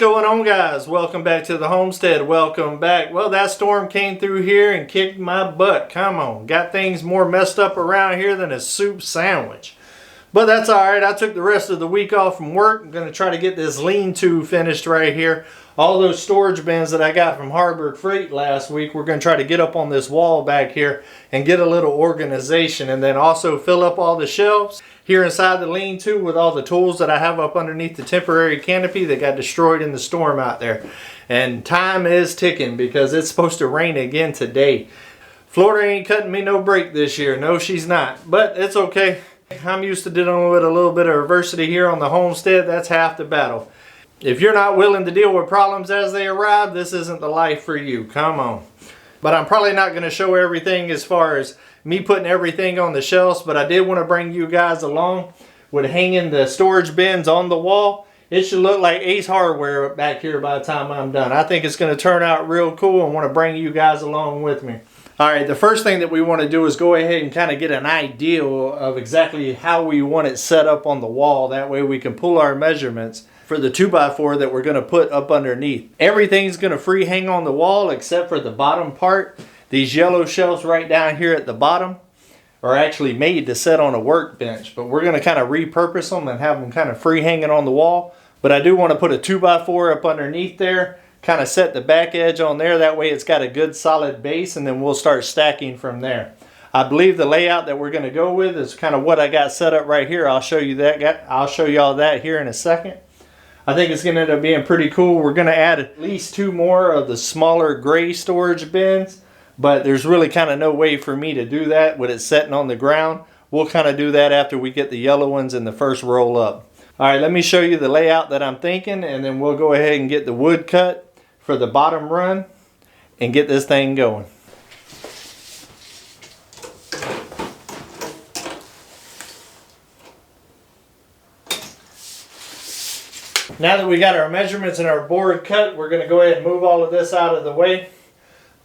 going on, guys? Welcome back to the homestead. Welcome back. Well, that storm came through here and kicked my butt. Come on. Got things more messed up around here than a soup sandwich. But that's alright. I took the rest of the week off from work. I'm going to try to get this lean-to finished right here. All those storage bins that I got from Harbor Freight last week, we're going to try to get up on this wall back here and get a little organization, and then also fill up all the shelves here inside the lean-to with all the tools that I have up underneath the temporary canopy that got destroyed in the storm out there. And time is ticking because it's supposed to rain again today. Florida ain't cutting me no break this year. No, she's not. But it's okay. I'm used to dealing with a little bit of adversity here on the homestead. That's half the battle. If you're not willing to deal with problems as they arrive, this isn't the life for you. Come on. But I'm probably not going to show everything as far as me putting everything on the shelves, but I did want to bring you guys along with hanging the storage bins on the wall. It should look like Ace Hardware back here by the time I'm done. I think it's going to turn out real cool and want to bring you guys along with me. Alright, the first thing that we want to do is go ahead and kind of get an idea of exactly how we want it set up on the wall. That way we can pull our measurements for the 2x4 that we're going to put up underneath. Everything's going to free hang on the wall except for the bottom part. These yellow shelves right down here at the bottom are actually made to set on a workbench, but we're going to kind of repurpose them and have them kind of free hanging on the wall. But I do want to put a 2x4 up underneath there, kind of set the back edge on there. That way it's got a good solid base, and then we'll start stacking from there. I believe the layout that we're going to go with is kind of what I got set up right here. I'll show you that. I'll show you all that here in a second. I think it's going to end up being pretty cool. We're going to add at least 2 more of the smaller gray storage bins, but there's really kind of no way for me to do that with it sitting on the ground. We'll kind of do that after we get the yellow ones in the first roll up. Alright, let me show you the layout that I'm thinking, and then we'll go ahead and get the wood cut for the bottom run and get this thing going. Now that we got our measurements and our board cut, we're going to go ahead and move all of this out of the way.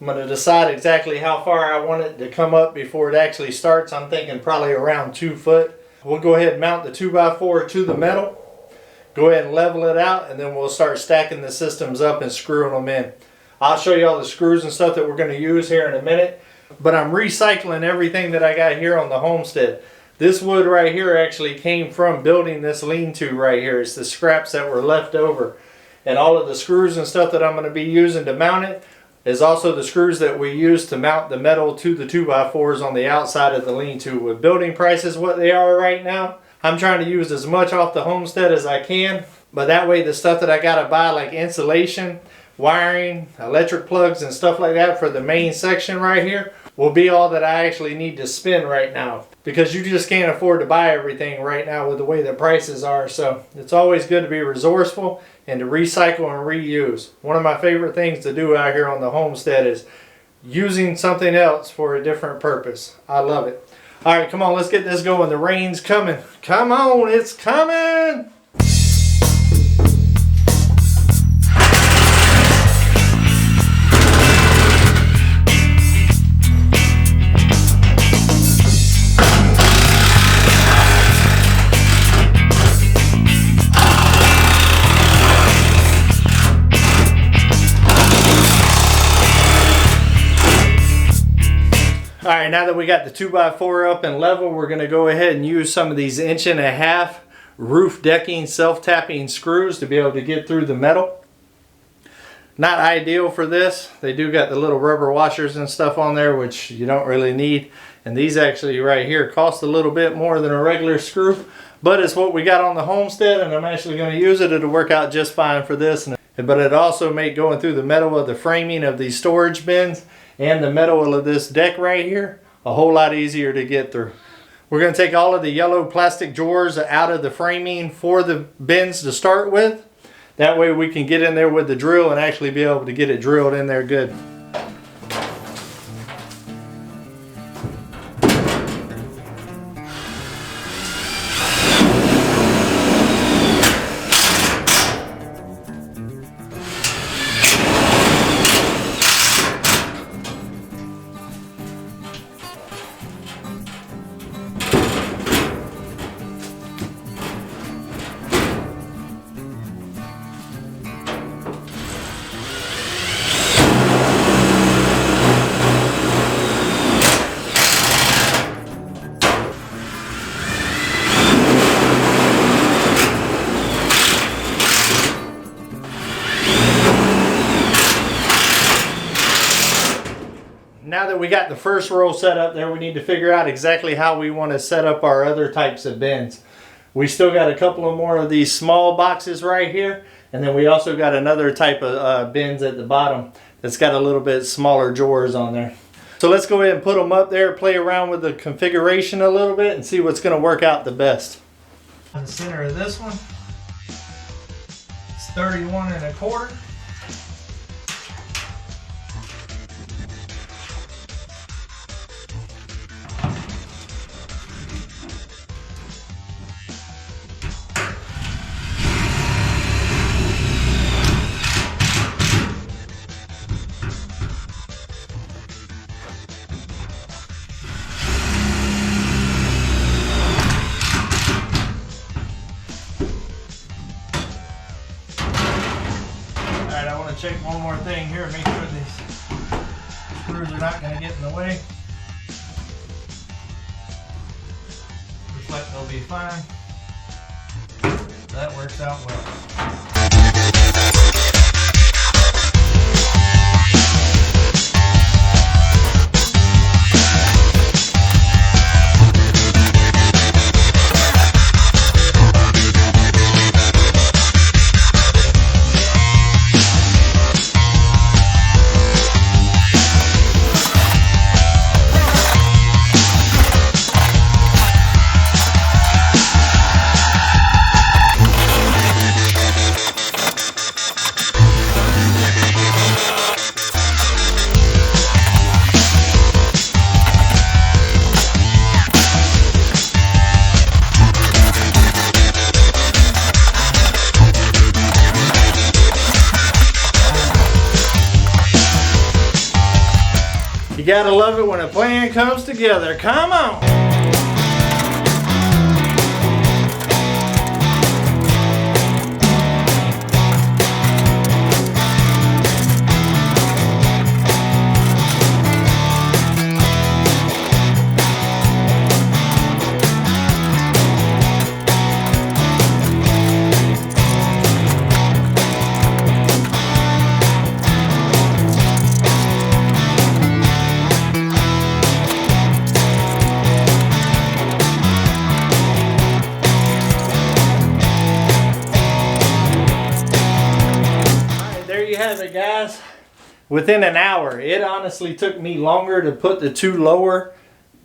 I'm going to decide exactly how far I want it to come up before it actually starts. I'm thinking probably around 2 foot. We'll go ahead and mount the 2x4 to the metal. Go ahead and level it out, and then we'll start stacking the systems up and screwing them in. I'll show you all the screws and stuff that we're going to use here in a minute. But I'm recycling everything that I got here on the homestead. This wood right here actually came from building this lean-to right here. It's the scraps that were left over. And all of the screws and stuff that I'm going to be using to mount it is also the screws that we use to mount the metal to the 2x4s on the outside of the lean-to. With building prices what they are right now, I'm trying to use as much off the homestead as I can. But that way the stuff that I got to buy, like insulation, wiring, electric plugs and stuff like that for the main section right here, will be all that I actually need to spend right now. Because you just can't afford to buy everything right now with the way the prices are. So it's always good to be resourceful and to recycle and reuse. One of my favorite things to do out here on the homestead is using something else for a different purpose. I love it. Alright, come on, let's get this going. The rain's coming. Come on, it's coming! Alright, now that we got the 2x4 up and level, we're going to go ahead and use some of these 1.5" roof decking self-tapping screws to be able to get through the metal. Not ideal for this. They do got the little rubber washers and stuff on there, which you don't really need. And these actually right here cost a little bit more than a regular screw. But it's what we got on the homestead, and I'm actually going to use it. It'll work out just fine for this. But it also make going through the metal of the framing of these storage bins and the metal of this deck right here a whole lot easier to get through. We're going to take all of the yellow plastic drawers out of the framing for the bins to start with. That way we can get in there with the drill and actually be able to get it drilled in there good. that we got the first row set up there, we need to figure out exactly how we want to set up our other types of bins. We still got a couple of more of these small boxes right here, and then we also got another type of bins at the bottom that's got a little bit smaller drawers on there. So let's go ahead and put them up there, play around with the configuration a little bit, and see what's going to work out the best. In the center of this one, it's 31 1/4. Check one more thing here, make sure these screws are not going to get in the way. Looks like they'll be fine. That works out well. You gotta love it when a plan comes together. Come on! Have it, guys. Within an hour. It honestly took me longer to put the two lower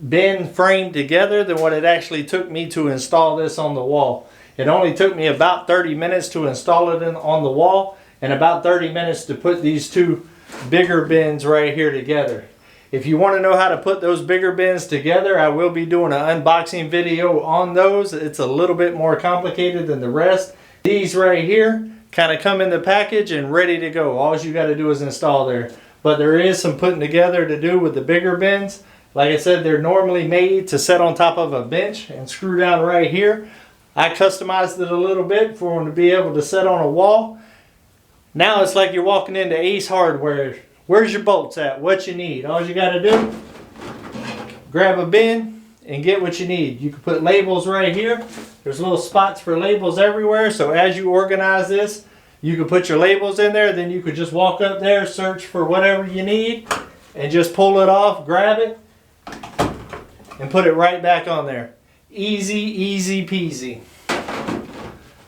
bin frame together than what it actually took me to install this on the wall. It only took me about 30 minutes to install it on the wall, and about 30 minutes to put these two bigger bins right here together. If you want to know how to put those bigger bins together, I will be doing an unboxing video on those. It's a little bit more complicated than the rest. These right here kind of come in the package and ready to go. All you got to do is install there. But there is some putting together to do with the bigger bins. Like I said, they're normally made to set on top of a bench and screw down right here. I customized it a little bit for them to be able to set on a wall. Now it's like you're walking into Ace Hardware. Where's your bolts at? What you need? All you got to do, grab a bin and get what you need. You can put labels right here. There's little spots for labels everywhere, so as you organize this, you can put your labels in there. Then you could just walk up there, search for whatever you need, and just pull it off, grab it, and put it right back on there. Easy, easy peasy.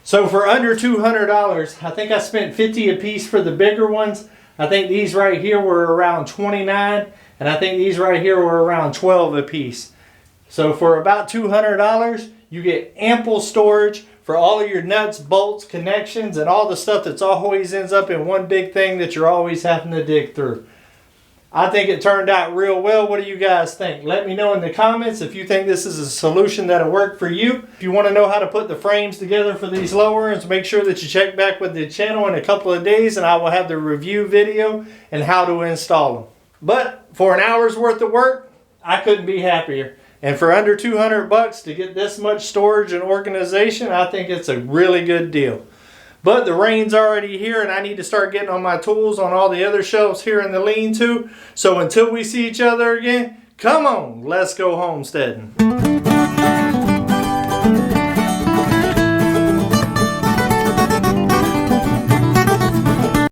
So for under $200, I think I spent $50 a piece for the bigger ones. I think these right here were around $29, and I think these right here were around $12 a piece. So for about $200, you get ample storage for all of your nuts, bolts, connections, and all the stuff that's always ends up in one big thing that you're always having to dig through. I think it turned out real well. What do you guys think? Let me know in the comments if you think this is a solution that'll work for you. If you want to know how to put the frames together for these lowerings, make sure that you check back with the channel in a couple of days, and I will have the review video and how to install them. But for an hour's worth of work, I couldn't be happier. And for under 200 bucks to get this much storage and organization, I think it's a really good deal. But the rain's already here, and I need to start getting on my tools on all the other shelves here in the lean-to. So until we see each other again, come on, let's go homesteading.